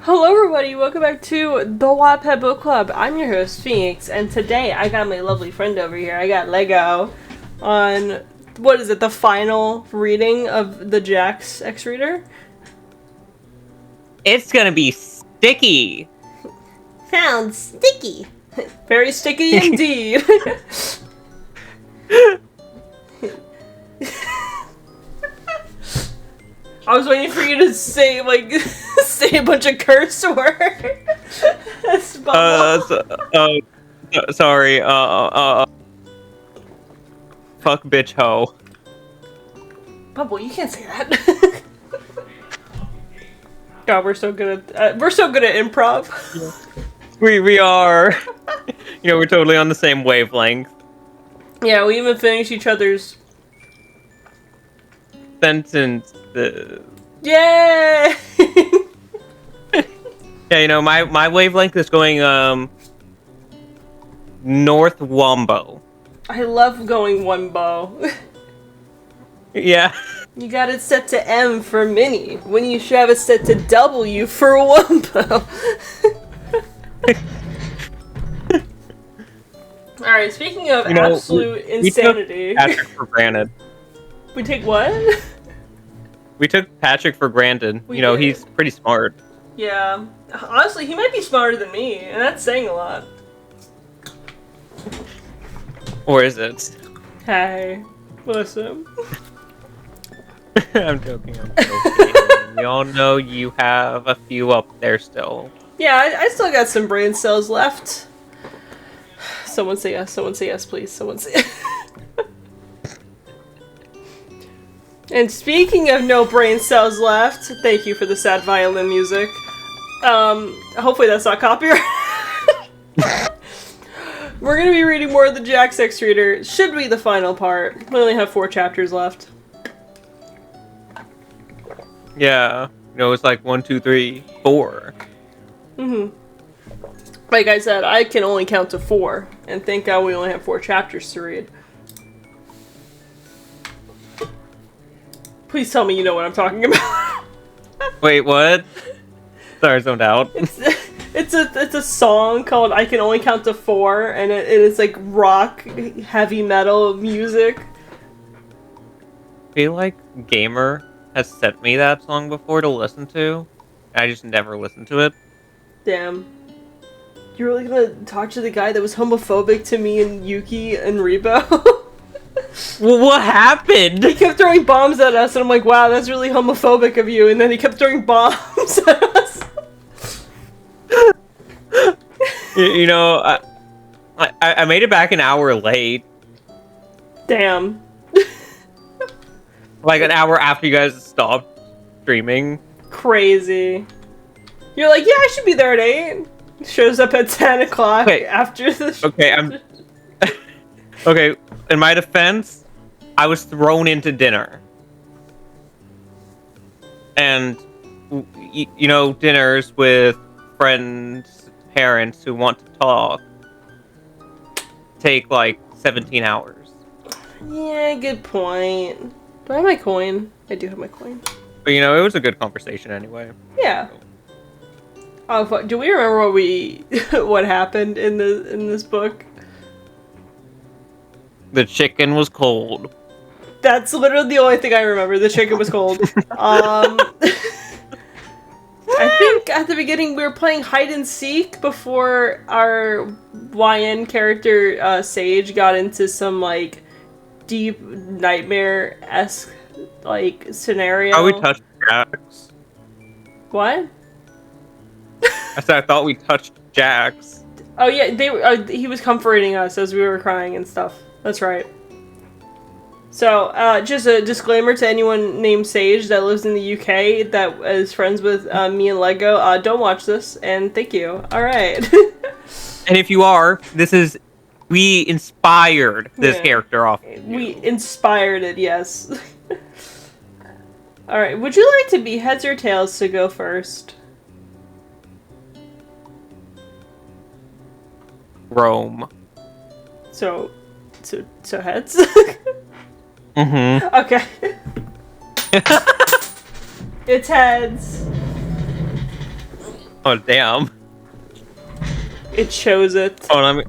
Hello everybody, welcome back to the Wattpad Book Club. I'm your host, Phoenix, and today I got my lovely friend over here. I got Lego on, what is it, the final reading of the Jax X-Reader? It's gonna be sticky! Sounds sticky. Very sticky indeed. I was waiting for you to say, say a bunch of curse words. Sorry, fuck bitch hoe. Bubble, you can't say that. God, we're so good at improv. We are. We're totally on the same wavelength. Yeah, we even finish each other's sentences. Yay! Yeah, my wavelength is going north Wombo. I love going Wombo. Yeah. You got it set to M for mini, when you should have it set to W for Wombo. Alright, speaking of absolute insanity. We took Patrick for granted. We take what? We took Patrick for granted. He's pretty smart. Yeah. Honestly, he might be smarter than me, and that's saying a lot. Or is it? Hey, listen. I'm joking. We all know you have a few up there still. Yeah, I still got some brain cells left. Someone say yes. Someone say yes, please. Someone say yes. And speaking of no brain cells left, thank you for the sad violin music. Hopefully that's not copyright. We're gonna be reading more of the Jax X-Reader. Should be the final part. We only have 4 chapters left. Yeah. It's like 1, 2, 3, 4. Like I said, I can only count to 4. And thank God we only have 4 chapters to read. Please tell me you know what I'm talking about. Wait, what? Sorry, zoned out. It's a song called I Can Only Count to 4, and it is like rock, heavy metal music. I feel like Gamer has sent me that song before to listen to. I just never listened to it. Damn. You're really gonna talk to the guy that was homophobic to me and Yuki and Rebo? Well, what happened? He kept throwing bombs at us, and I'm like, wow, that's really homophobic of you. And then he kept throwing bombs at us. I made it back an hour late. Damn. Like an hour after you guys stopped streaming. Crazy. You're like, yeah, I should be there at 8. Shows up at 10 o'clock after the Okay, Okay, in my defense, I was thrown into dinner. And, dinners with friends, parents who want to talk take like 17 hours. Yeah, good point. Do I have my coin? I do have my coin. But, it was a good conversation anyway. Yeah. Oh, fuck. Do we remember what happened in this book? The chicken was cold. That's literally the only thing I remember. The chicken was cold. I think at the beginning we were playing hide and seek before our YN character Sage got into some deep nightmare-esque scenario. Oh, we touched Jax. What? I said I thought we touched Jax. Oh yeah, he was comforting us as we were crying and stuff. That's right. So, just a disclaimer to anyone named Sage that lives in the UK that is friends with me and Lego. Don't watch this, and thank you. Alright. And if you are, we inspired this character off of you. We inspired it, yes. Alright, would you like to be heads or tails to go first? Rome. So heads? Mm-hmm. Okay. It's heads. Oh damn! It shows it. Oh,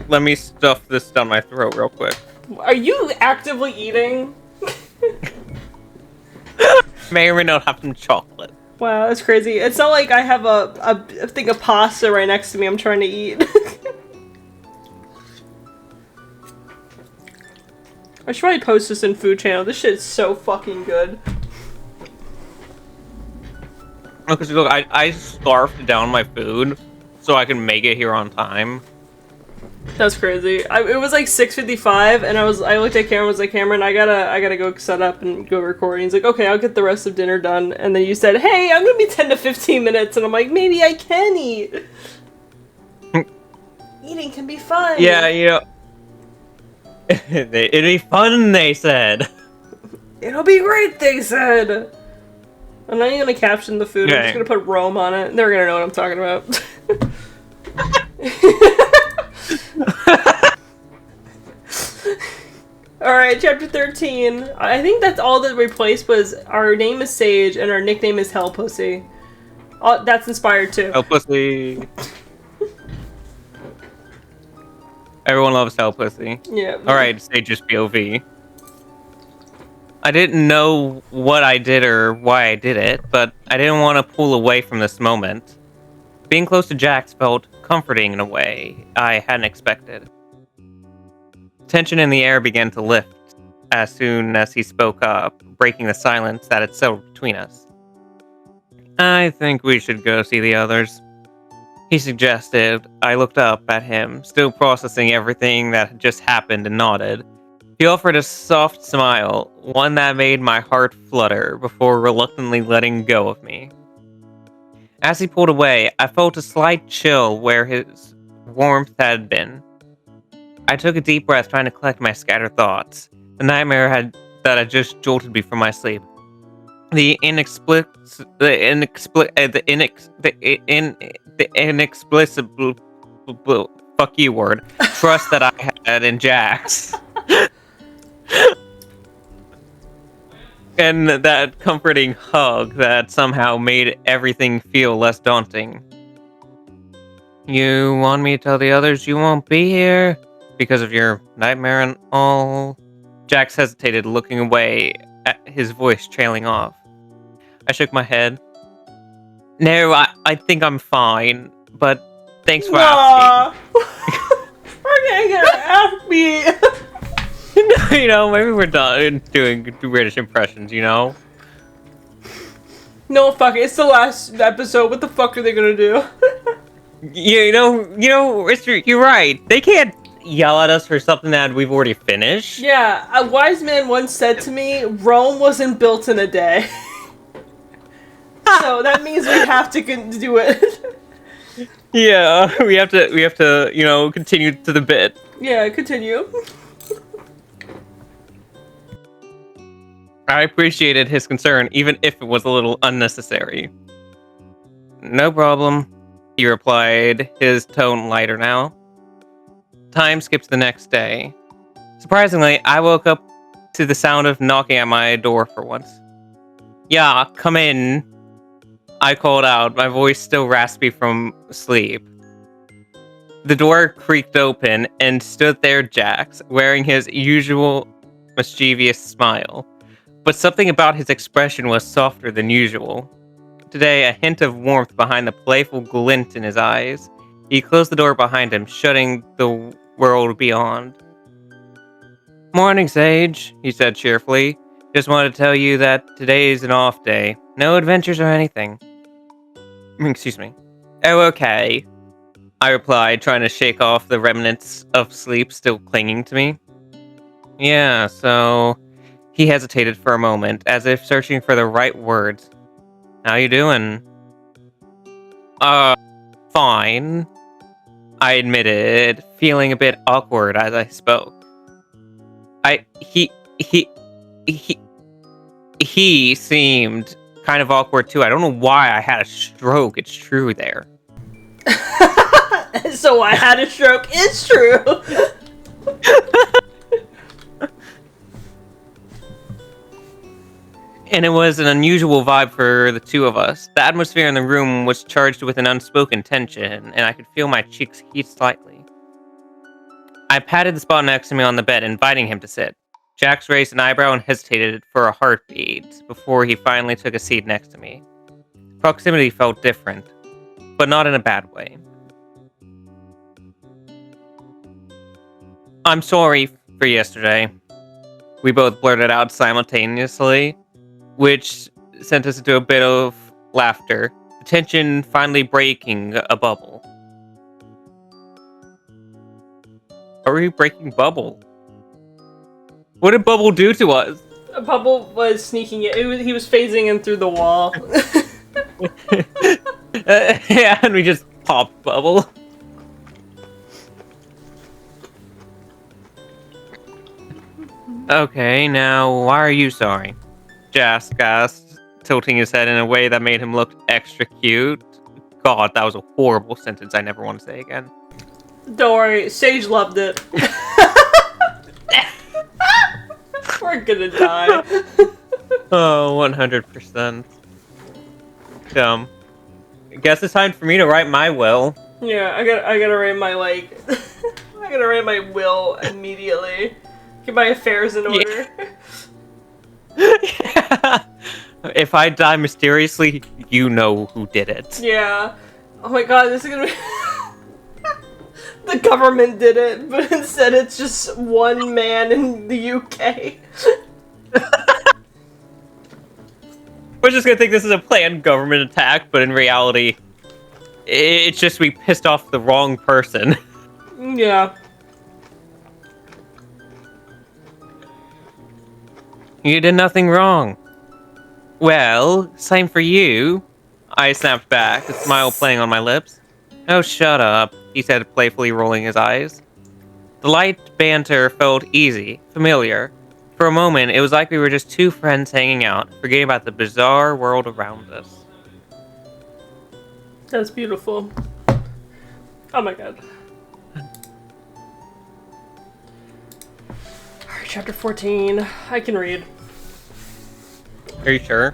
let me stuff this down my throat real quick. Are you actively eating? May or may not have some chocolate. Wow, that's crazy. It's not like I have a thing of pasta right next to me I'm trying to eat. I should probably post this in Food Channel. This shit is so fucking good. Because look, I scarfed down my food so I can make it here on time. That's crazy. It was like 6:55, and I looked at Cameron. Was like, Cameron, I gotta go set up and go record. And he's like, okay, I'll get the rest of dinner done. And then you said, hey, I'm gonna be 10 to 15 minutes, and I'm like, maybe I can eat. Eating can be fun. Yeah, you know, it'd be fun. They said. It'll be great. They said. I'm not even gonna caption the food. Okay. I'm just gonna put Rome on it. They're gonna know what I'm talking about. Alright, chapter 13. I think that's all that replaced was our name is Sage and our nickname is Hell Pussy. Oh, that's inspired too. Hell Pussy. Everyone loves Hell Pussy. Yeah. Alright, Sage's POV. I didn't know what I did or why I did it, but I didn't want to pull away from this moment. Being close to Jax felt comforting in a way I hadn't expected. Tension in the air began to lift as soon as he spoke up, breaking the silence that had settled between us. I think we should go see the others, he suggested. I looked up at him, still processing everything that had just happened, and nodded. He offered a soft smile, one that made my heart flutter before reluctantly letting go of me. As he pulled away, I felt a slight chill where his warmth had been. I took a deep breath, trying to collect my scattered thoughts. The nightmare that had just jolted me from my sleep. The inexplicable fuck you word trust that I had in Jax. And that comforting hug that somehow made everything feel less daunting. You want me to tell the others you won't be here because of your nightmare and all? Jax hesitated, looking away, at his voice trailing off. I shook my head. No, I think I'm fine, but thanks for asking. We're gonna get an F me. You know, maybe we're done doing British impressions, you know? No, fuck it. It's the last episode. What the fuck are they gonna do? You know, you're right. They can't yell at us for something that we've already finished. Yeah, a wise man once said to me, Rome wasn't built in a day. So that means we have to do it. Yeah, we have to, you know, continue to the bit. Yeah, continue. I appreciated his concern, even if it was a little unnecessary. No problem, he replied, his tone lighter now. Time skipped to the next day. Surprisingly, I woke up to the sound of knocking at my door for once. Yeah, come in, I called out, my voice still raspy from sleep. The door creaked open, and stood there Jax, wearing his usual mischievous smile. But something about his expression was softer than usual. Today, a hint of warmth behind the playful glint in his eyes. He closed the door behind him, shutting the world beyond. Morning, Sage, he said cheerfully. Just wanted to tell you that today is an off day. No adventures or anything. Excuse me. Oh, okay, I replied, trying to shake off the remnants of sleep still clinging to me. Yeah, so... He hesitated for a moment, as if searching for the right words. How you doing? Fine, I admitted, feeling a bit awkward as I spoke. He seemed kind of awkward too. I don't know why I had a stroke. It's true there. So I had a stroke. It's true. And it was an unusual vibe for the two of us. The atmosphere in the room was charged with an unspoken tension, and I could feel my cheeks heat slightly. I patted the spot next to me on the bed, inviting him to sit. Jax raised an eyebrow and hesitated for a heartbeat before he finally took a seat next to me. Proximity felt different, but not in a bad way. I'm sorry for yesterday. We both blurted out simultaneously, which sent us into a bit of laughter, the tension finally breaking a bubble. Are we breaking bubble? What did bubble do to us? A bubble was sneaking in. He was phasing in through the wall. Yeah, and we just popped bubble. Okay, now why are you sorry? Jask asked, tilting his head in a way that made him look extra cute. God, that was a horrible sentence I never want to say again. Don't worry, Sage loved it. We're gonna die. Oh, 100%. I guess it's time for me to write my will. Yeah, I gotta write my I gotta write my will immediately. Get my affairs in order. Yeah. If I die mysteriously, you know who did it. Yeah. Oh my god, this is gonna be... The government did it, but instead it's just one man in the UK. We're just gonna think this is a planned government attack, but in reality, it's just we pissed off the wrong person. Yeah. You did nothing wrong. Well, same for you. I snapped back, a smile playing on my lips. Oh, shut up, he said, playfully rolling his eyes. The light banter felt easy, familiar. For a moment, it was like we were just two friends hanging out, forgetting about the bizarre world around us. That's beautiful. Oh my god. Alright, chapter 14. I can read. Are you sure?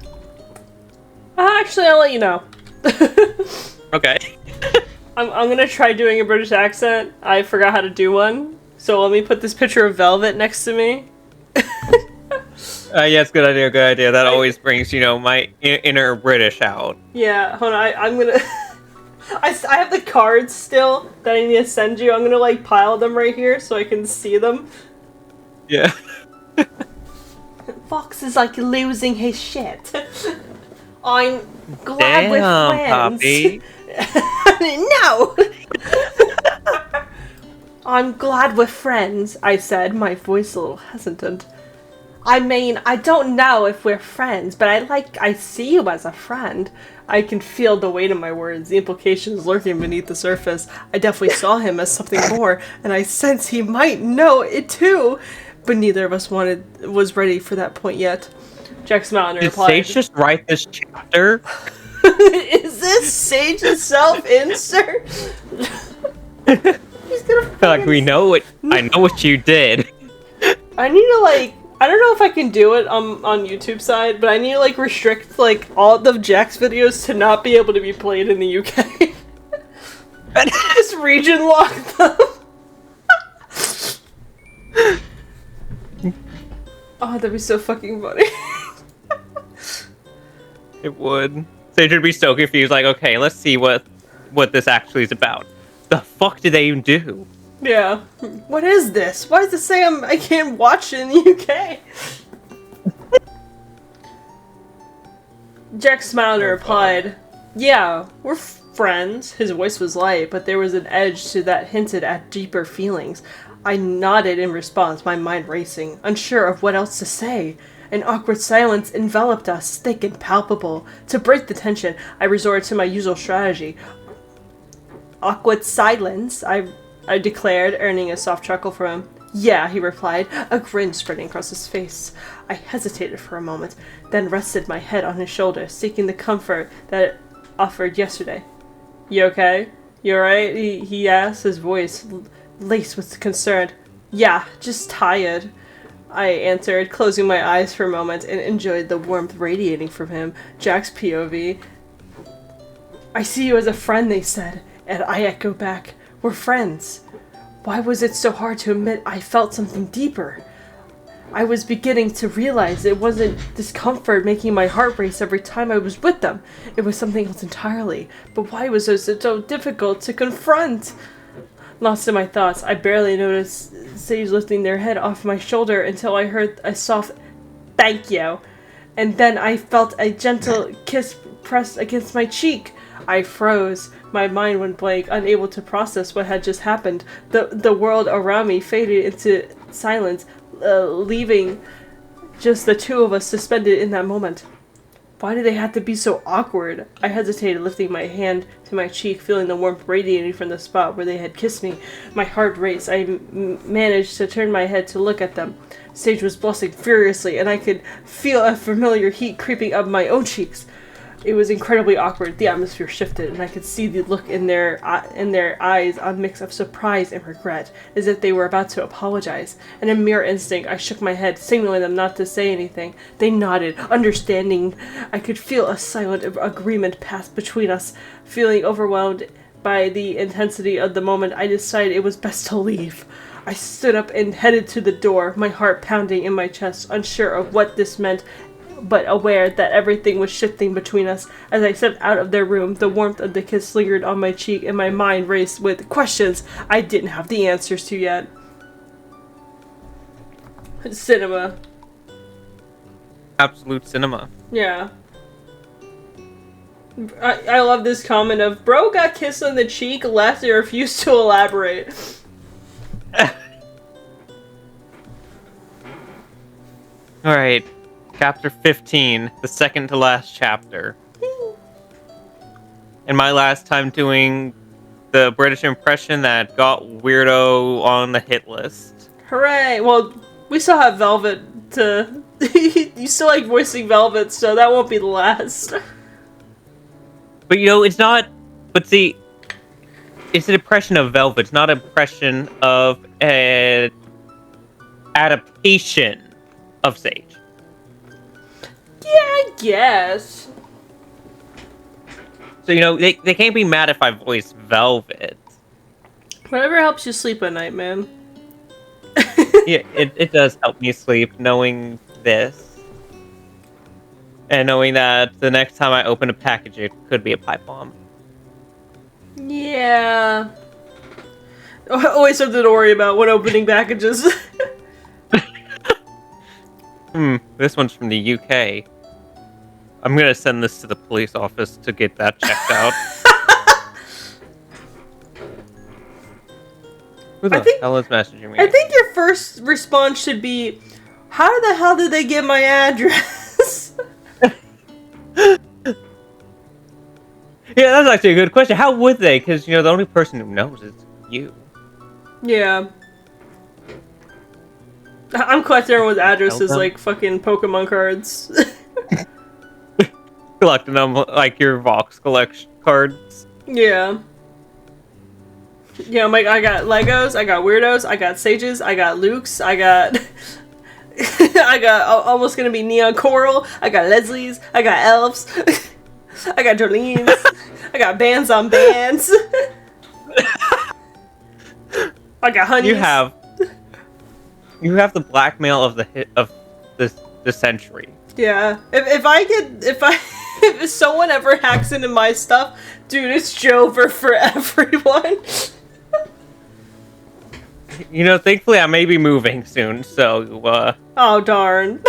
Actually, I'll let you know. Okay. I'm gonna try doing a British accent. I forgot how to do one. So let me put this picture of Velvet next to me. Yeah, it's a good idea. That always brings, my inner British out. Yeah, hold on, I'm gonna... I have the cards still that I need to send you. I'm gonna, pile them right here so I can see them. Yeah. Fox is, losing his shit. I'm glad we're friends. Poppy. No! I'm glad we're friends, I said, my voice a little hesitant. I mean, I don't know if we're friends, but I see you as a friend. I can feel the weight of my words, the implications lurking beneath the surface. I definitely saw him as something more, and I sense he might know it too. But neither of us was ready for that point yet. Jack smiled and replied. Did Sage just write this chapter? Is this Sage's self-insert? He's gonna we know it. I know what you did. I need to I don't know if I can do it on YouTube side, but I need to restrict all of Jack's videos to not be able to be played in the UK. Just region lock them. Oh, that'd be so fucking funny. It would. Sage would be so confused, okay, let's see what this actually is about. The fuck did they even do? Yeah. What is this? Why does it say I can't watch it in the UK? Jack smiled and replied, yeah, we're friends. His voice was light, but there was an edge to that hinted at deeper feelings. I nodded in response, my mind racing, unsure of what else to say. An awkward silence enveloped us, thick and palpable. To break the tension, I resorted to my usual strategy. Awkward silence, I declared, earning a soft chuckle from him. Yeah, he replied, a grin spreading across his face. I hesitated for a moment, then rested my head on his shoulder, seeking the comfort that it offered yesterday. You okay? You alright? He asked, his voice laced with concern. Yeah, just tired. I answered, closing my eyes for a moment and enjoyed the warmth radiating from him. Jack's POV. I see you as a friend, they said, and I echo back, we're friends. Why was it so hard to admit I felt something deeper? I was beginning to realize it wasn't discomfort making my heart race every time I was with them. It was something else entirely. But why was it so difficult to confront? Lost in my thoughts, I barely noticed Sage lifting their head off my shoulder until I heard a soft thank you. And then I felt a gentle kiss pressed against my cheek. I froze. My mind went blank, unable to process what had just happened. The world around me faded into silence, leaving just the two of us suspended in that moment. Why did they have to be so awkward? I hesitated, lifting my hand to my cheek, feeling the warmth radiating from the spot where they had kissed me. My heart raced. I managed to turn my head to look at them. Sage was blushing furiously, and I could feel a familiar heat creeping up my own cheeks. It was incredibly awkward. The atmosphere shifted, and I could see the look in their eyes, a mix of surprise and regret, as if they were about to apologize. In a mere instinct, I shook my head, signaling them not to say anything. They nodded, understanding. I could feel a silent agreement pass between us. Feeling overwhelmed by the intensity of the moment, I decided it was best to leave. I stood up and headed to the door, my heart pounding in my chest, unsure of what this meant, but aware that everything was shifting between us. As I stepped out of their room, the warmth of the kiss lingered on my cheek, and my mind raced with questions I didn't have the answers to yet. Cinema. Absolute cinema. Yeah. I love this comment of, bro got kissed on the cheek, left and refused to elaborate. Alright. Chapter 15, the second to last chapter. And my last time doing the British impression that got Weirdo on the hit list. Hooray! Well, we still have Velvet to... You still like voicing Velvet, so that won't be the last. But it's not... But see, it's an impression of Velvet. It's not an impression of an adaptation of Sage. Yeah, I guess. So, they can't be mad if I voice Velvet. Whatever helps you sleep at night, man. Yeah, it does help me sleep, knowing this. And knowing that the next time I open a package, it could be a pipe bomb. Yeah. Always something to worry about when opening packages. This one's from the UK. I'm gonna send this to the police office to get that checked out. Who the hell is messaging me? I think your first response should be, how the hell did they get my address? Yeah, that's actually a good question. How would they? Because, the only person who knows is you. Yeah. I'm collecting everyone's addresses like fucking Pokemon cards. Collecting them like your Vox collection cards. Yeah. I got Legos, I got Weirdos, I got Sages, I got Lukes, I got... I got almost gonna be Neon Coral, I got Leslie's, I got Elves, I got Jolene's, I got bands on bands. I got Honeys. You have the blackmail of the century. Yeah. If someone ever hacks into my stuff, dude, it's Jover for everyone. Thankfully I may be moving soon, so Oh darn.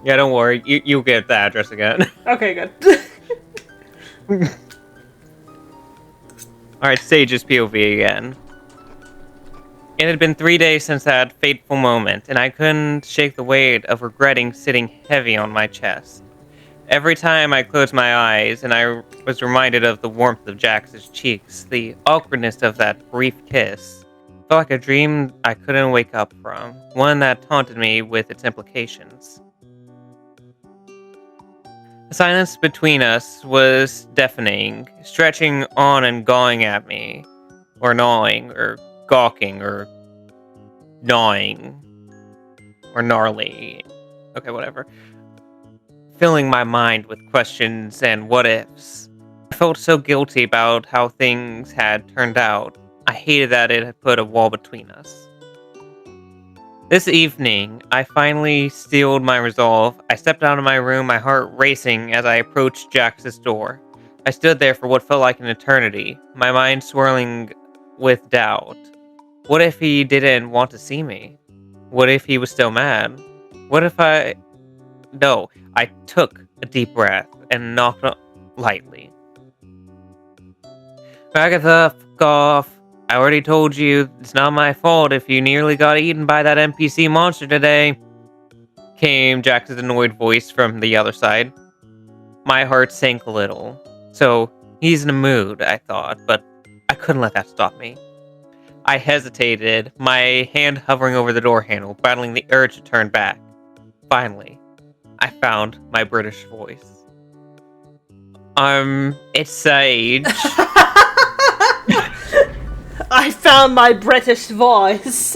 Yeah, don't worry. You'll get the address again. Okay, good. Alright, Sage's POV again. It had been 3 days since that fateful moment, and I couldn't shake the weight of regretting sitting heavy on my chest. Every time I closed my eyes, and I was reminded of the warmth of Jax's cheeks, the awkwardness of that brief kiss, felt like a dream I couldn't wake up from, one that taunted me with its implications. The silence between us was deafening, stretching on and gawing at me, or gnawing, or gawking, or gnawing. Or gnarly. Okay, whatever. Filling my mind with questions and what-ifs. I felt so guilty about how things had turned out. I hated that it had put a wall between us. This evening, I finally steeled my resolve. I stepped out of my room, my heart racing as I approached Jax's door. I stood there for what felt like an eternity, my mind swirling with doubt. What if he didn't want to see me? What if he was still mad? What if No, I took a deep breath and knocked lightly. Agatha, fuck off. I already told you, it's not my fault if you nearly got eaten by that NPC monster today. Came Jax's annoyed voice from the other side. My heart sank a little. So, he's in a mood, I thought, but I couldn't let that stop me. I hesitated, my hand hovering over the door handle, battling the urge to turn back. Finally, I found my British voice. It's Sage. I found my British voice.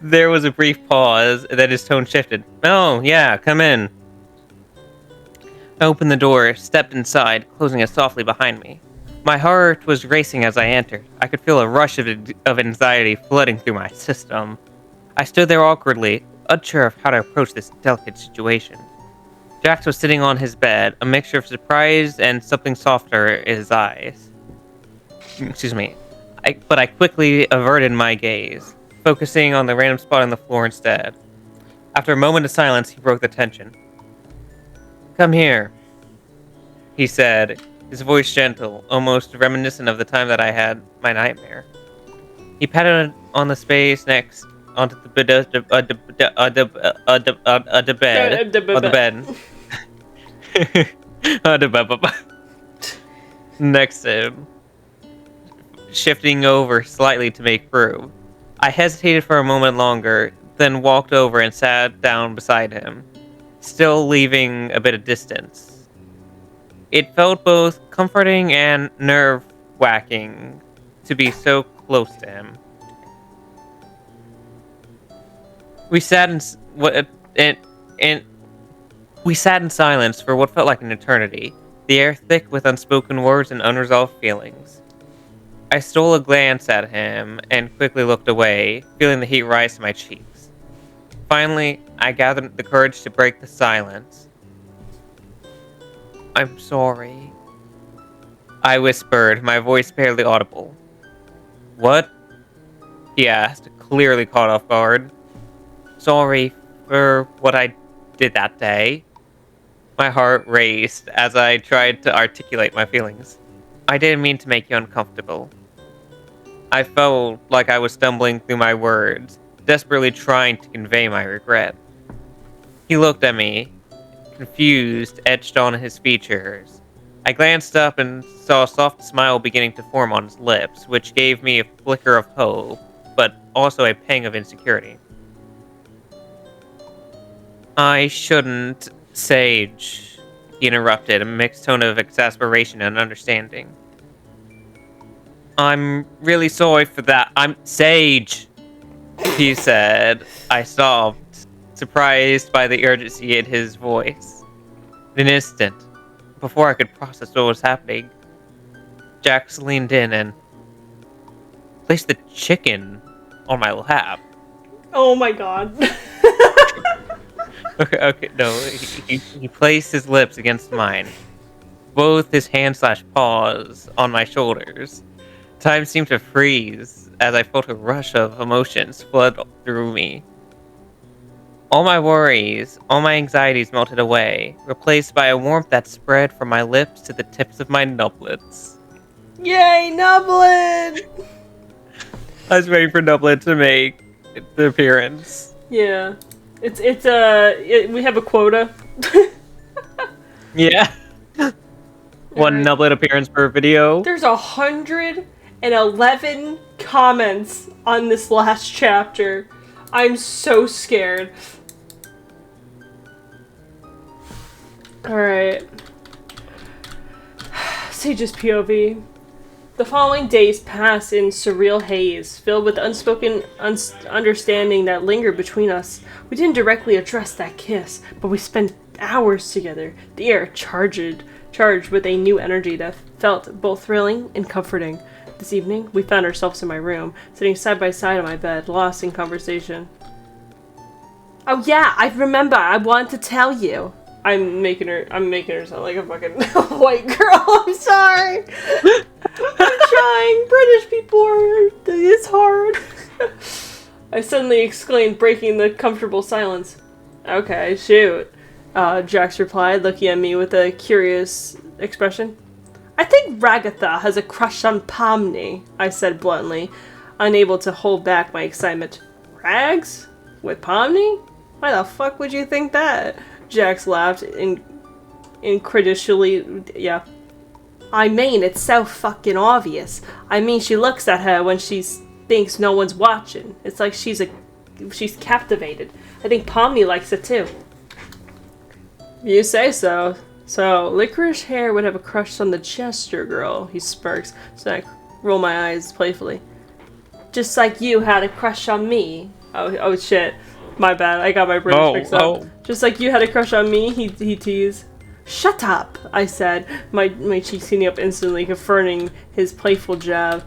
There was a brief pause, then his tone shifted. Oh, yeah, come in. I opened the door, stepped inside, closing it softly behind me. My heart was racing as I entered. I could feel a rush of anxiety flooding through my system. I stood there awkwardly, unsure of how to approach this delicate situation. Jax was sitting on his bed, a mixture of surprise and something softer in his eyes. Excuse me. But I quickly averted my gaze, focusing on the random spot on the floor instead. After a moment of silence, he broke the tension. Come here, he said, his voice gentle, almost reminiscent of the time that I had my nightmare. He patted on the space next onto the bed. Next to him, shifting over slightly to make room. I hesitated for a moment longer, then walked over and sat down beside him, still leaving a bit of distance. It felt both comforting and nerve-wracking to be so close to him. We sat in silence for what felt like an eternity, the air thick with unspoken words and unresolved feelings. I stole a glance at him and quickly looked away, feeling the heat rise to my cheeks. Finally, I gathered the courage to break the silence. I'm sorry, I whispered, my voice barely audible. What? He asked, clearly caught off guard. Sorry for what I did that day. My heart raced as I tried to articulate my feelings. I didn't mean to make you uncomfortable. I felt like I was stumbling through my words, desperately trying to convey my regret. He looked at me, confused, etched on his features. I glanced up and saw a soft smile beginning to form on his lips, which gave me a flicker of hope, but also a pang of insecurity. I shouldn't, Sage, he interrupted, a mixed tone of exasperation and understanding. I'm really sorry for that. I'm Sage, he said. I sobbed, surprised by the urgency in his voice. In an instant, before I could process what was happening, Jax leaned in and placed the chicken on my lap. Oh my god. Okay, no, he placed his lips against mine, both his hands/paws on my shoulders. Time seemed to freeze as I felt a rush of emotions flood through me. All my worries, all my anxieties melted away, replaced by a warmth that spread from my lips to the tips of my nublets. Yay, Nublet! I was waiting for Nublet to make the appearance. Yeah. We have a quota. Yeah. One Nublet appearance per video. There's 111 comments on this last chapter. I'm so scared. Alright. Sage's POV. The following days pass in surreal haze, filled with unspoken understanding that lingered between us. We didn't directly address that kiss, but we spent hours together, the air charged with a new energy that felt both thrilling and comforting. This evening, we found ourselves in my room, sitting side by side on my bed, lost in conversation. Oh yeah, I remember, I wanted to tell you. I'm making her sound like a fucking white girl, I'm sorry. I'm trying, British people it's hard. I suddenly exclaimed, breaking the comfortable silence. Okay, shoot. Jax replied, looking at me with a curious expression. I think Ragatha has a crush on Pomni, I said bluntly, unable to hold back my excitement. Rags? With Pomni? Why the fuck would you think that? Jax laughed incredulously. Yeah. I mean, it's so fucking obvious. I mean, she looks at her when she thinks no one's watching. It's like she's captivated. I think Pomni likes it too. You say so. So, Licorice Hair would have a crush on the Chester girl, he smirks, so I roll my eyes playfully. Just like you had a crush on me. Oh shit. My bad, I got my British mixed up. Just like you had a crush on me, he teased. Shut up, I said, my cheeks heating up instantly, confirming his playful jab.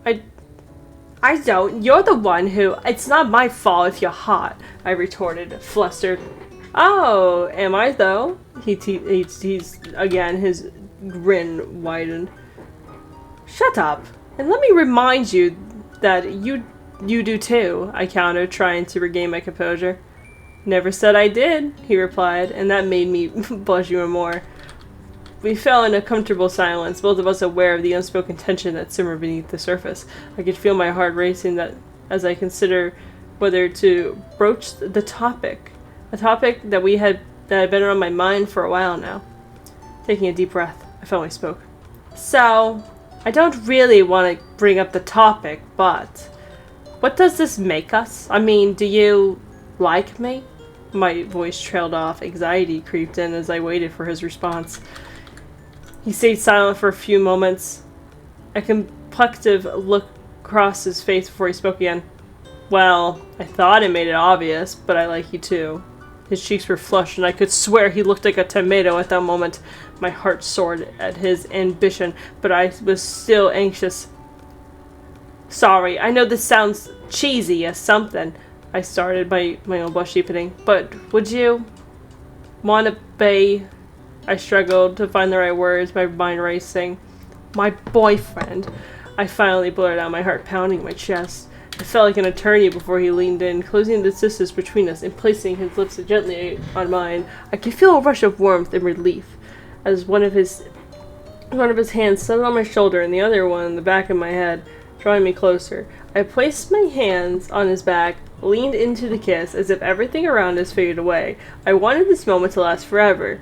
I don't. You're the one who... It's not my fault if you're hot, I retorted, flustered. Oh, am I though? He teased again, his grin widened. Shut up, and let me remind you that you do too, I countered, trying to regain my composure. Never said I did, he replied, and that made me blush even more. We fell in a comfortable silence, both of us aware of the unspoken tension that simmered beneath the surface. I could feel my heart racing as I consider whether to broach the topic. A topic that had been on my mind for a while now. Taking a deep breath, I finally spoke. So, I don't really want to bring up the topic, but what does this make us? I mean, do you like me? My voice trailed off. Anxiety creeped in as I waited for his response. He stayed silent for a few moments. A complexive look crossed his face before he spoke again. Well, I thought I made it obvious, but I like you too. His cheeks were flushed, and I could swear he looked like a tomato at that moment. My heart soared at his ambition, but I was still anxious. Sorry, I know this sounds cheesy as something. I started my own blush deepening. But would you want to be... I struggled to find the right words, my mind racing. My boyfriend. I finally blurted out, my heart pounding my chest. I felt like an attorney before he leaned in, closing the distance between us and placing his lips gently on mine. I could feel a rush of warmth and relief as one of his hands settled on my shoulder and the other one on the back of my head, drawing me closer. I placed my hands on his back, leaned into the kiss as if everything around us faded away. I wanted this moment to last forever.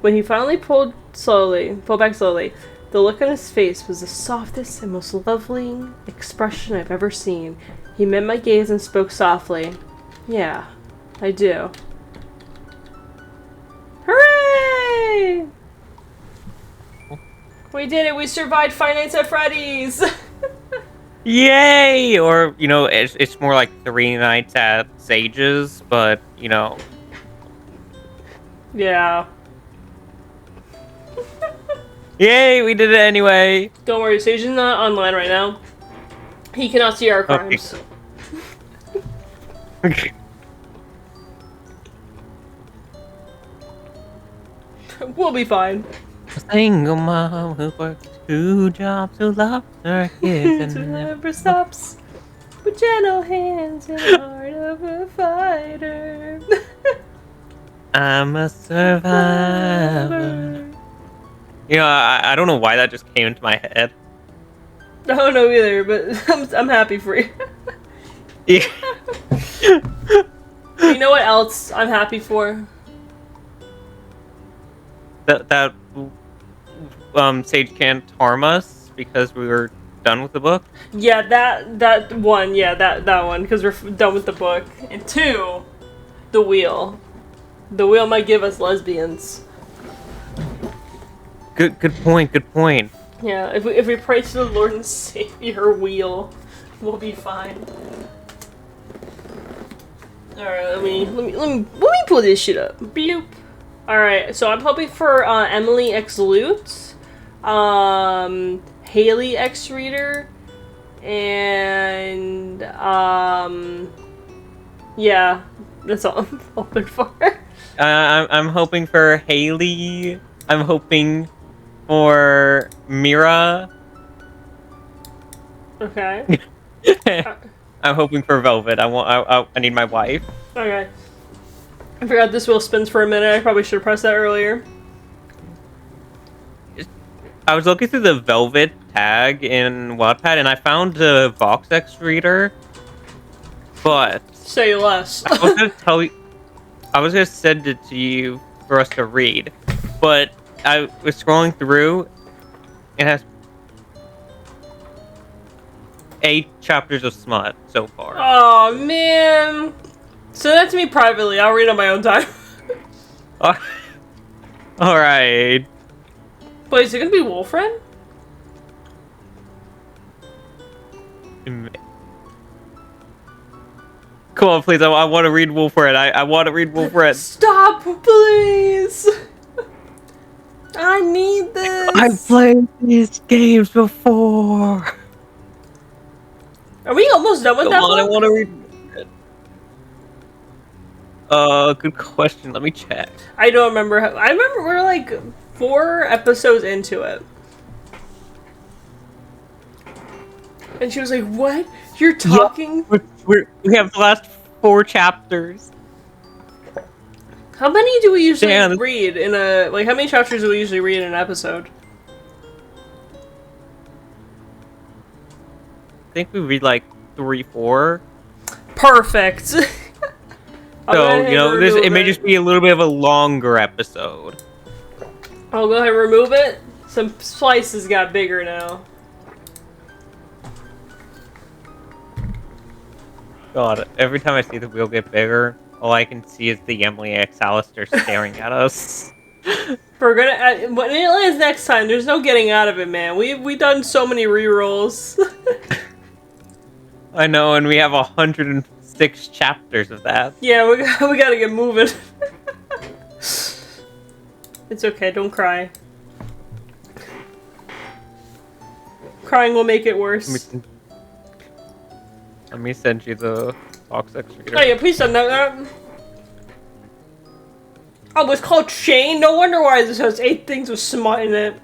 When he finally pulled back slowly, the look on his face was the softest and most lovely expression I've ever seen. He met my gaze and spoke softly. Yeah, I do. Hooray! We did it! We survived Five Nights at Freddy's! Yay! Or, it's more like 3 nights at Sage's, but, Yeah. Yay, we did it anyway! Don't worry, Sage is not online right now. He cannot see our crimes. Okay. We'll be fine. A single mom who works 2 jobs, who loves her kids Who and never stops. With gentle hands and the heart of a fighter. I'm a survivor. I don't know why that just came into my head. I don't know either, but I'm happy for you. Yeah. You know what else I'm happy for? That Sage can't harm us because we were done with the book. Yeah, that one. Yeah, that one, because we're done with the book. And 2, the wheel. The wheel might give us lesbians. Good point. Good point. Yeah, if we pray to the Lord and Savior wheel, we'll be fine. All right, let me pull this shit up. Bloop. All right, so I'm hoping for Emily X Lutz, Haley X Reader, and yeah, that's all I'm hoping for. I'm hoping for Haley. I'm hoping for Mira. Okay. I'm hoping for Velvet. I need my wife. Okay. I forgot this wheel spins for a minute. I probably should have pressed that earlier. I was looking through the Velvet tag in Wattpad, and I found the VoxX reader, but... Say less. I was gonna tell you... I was gonna send it to you for us to read, but I was scrolling through, it has 8 chapters of smut so far. Oh man! Send that to me privately. I'll read on my own time. Alright. Wait, is it gonna be Wolfriend? Come on, please. I want to read Wolfred. I want to read Wolfred. Stop, please! I need this! I've played these games before. Are we almost done with that book? I want to read it. Good question. Let me check. I don't remember. I remember we're like 4 episodes into it. And she was like, what? You're talking? Yeah, we have the last 4 chapters. How many do we usually read in a... Like, how many chapters do we usually read in an episode? I think we read like 3, 4. Perfect! So, you know, it may just be a little bit of a longer episode. I'll go ahead and remove it. Some slices got bigger now. God, every time I see the wheel get bigger, all I can see is the Emily X Alistair staring at us. We're gonna... When it lands next time, there's no getting out of it, man. We've done so many rerolls. I know, and we have 106 chapters of that. Yeah, we gotta get moving. It's okay, don't cry. Crying will make it worse. Let me send you the VoxX reader. Oh yeah, please send that. Oh, it's called Shane? No wonder why this has 8 things with smut in it.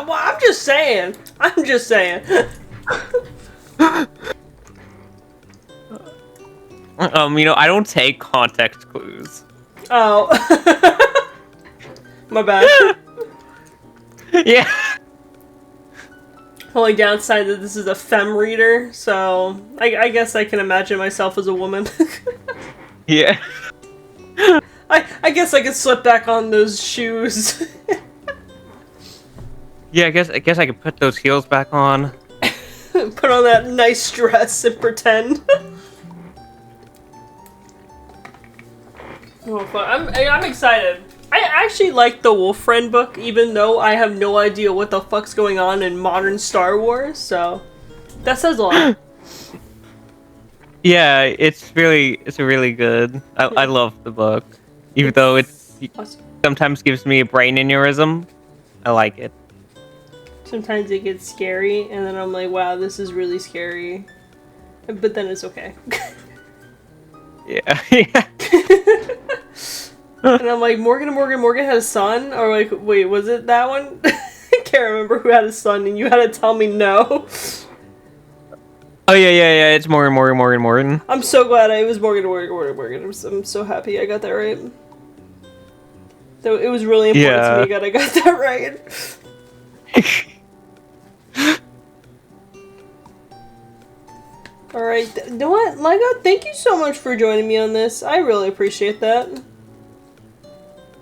Well, I'm just saying. I'm just saying. You know, I don't take context clues. Oh. My bad. Yeah. Only downside that this is a femme reader, so I guess I can imagine myself as a woman. Yeah. I guess I could slip back on those shoes. Yeah, I guess I could put those heels back on. Put on that nice dress and pretend. Oh, fun. I'm excited. I actually like the Wolfriend book, even though I have no idea what the fuck's going on in modern Star Wars, so that says a lot. Yeah, it's really good. I love the book. Even though it sometimes gives me a brain aneurysm, I like it. Sometimes it gets scary, and then I'm like, wow, this is really scary. But then it's okay. Yeah, yeah. And I'm like, Morgan had a son? Or like, wait, was it that one? I can't remember who had a son, and you had to tell me no. Oh yeah, it's Morgan. I'm so glad it was Morgan. I'm so happy I got that right. So it was really important to me that I got that right. Alright, you know what? Lego, thank you so much for joining me on this. I really appreciate that.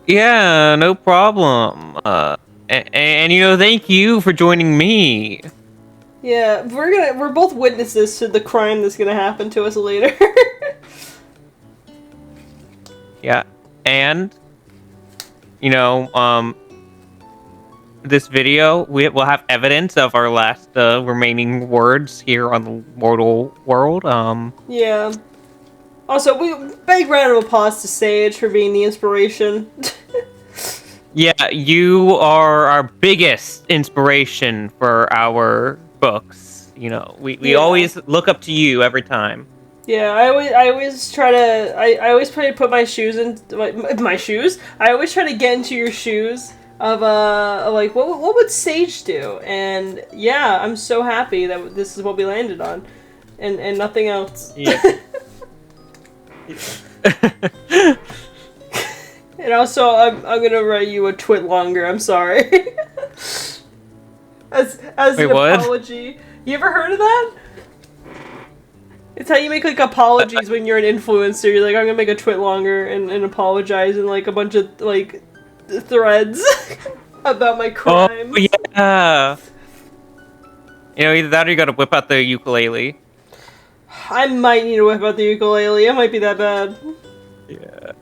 Yeah, no problem. And you know, thank you for joining me. Yeah, we're both witnesses to the crime that's gonna happen to us later. Yeah, and this video, we'll have evidence of our last remaining words here on the mortal world. Yeah. Also, big round of applause to Sage for being the inspiration. Yeah, you are our biggest inspiration for our books. We always look up to you every time. Yeah, I always try to I always try to put my shoes in my shoes. I always try to get into your shoes of like what would Sage do? And yeah, I'm so happy that this is what we landed on, and nothing else. Yeah. And also, I'm gonna write you a twit longer. I'm sorry. as Wait, an what? apology. You ever heard of that? It's how you make like apologies when you're an influencer. You're like, I'm gonna make a twit longer and apologize in like a bunch of like threads about my crimes. Oh yeah. Either that or you gotta whip out the ukulele. I might need to whip out the ukulele. It might be that bad. Yeah.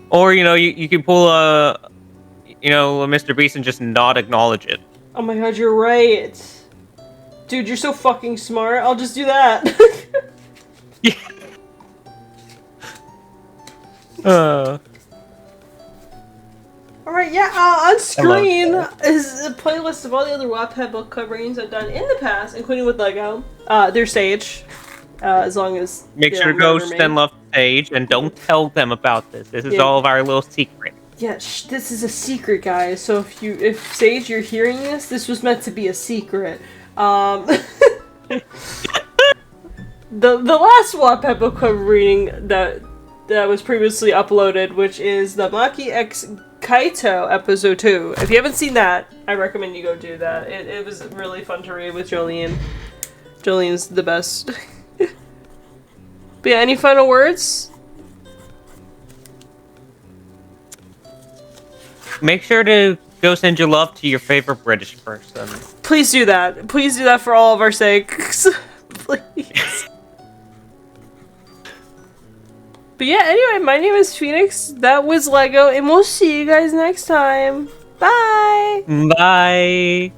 Or you can pull a Mr. Beast and just not acknowledge it. Oh my god, you're right. Dude, you're so fucking smart. I'll just do that. Yeah. Alright, yeah, on screen is a playlist of all the other Wattpad Book Club readings I've done in the past, including with Lego. There's Sage, as long as... Make sure to go send love to Sage, and don't tell them about this. This is all of our little secret. Yeah, this is a secret, guys, so if Sage, you're hearing this was meant to be a secret. The last Wattpad Book Club reading that was previously uploaded, which is the Maki X Kaito episode 2. If you haven't seen that, I recommend you go do that. It was really fun to read with Jolene. Jolene's the best. But yeah, any final words? Make sure to go send your love to your favorite British person. Please do that. Please do that for all of our sakes. Please. But yeah, anyway, my name is Phoenix. That was Lego, and we'll see you guys next time. Bye! Bye!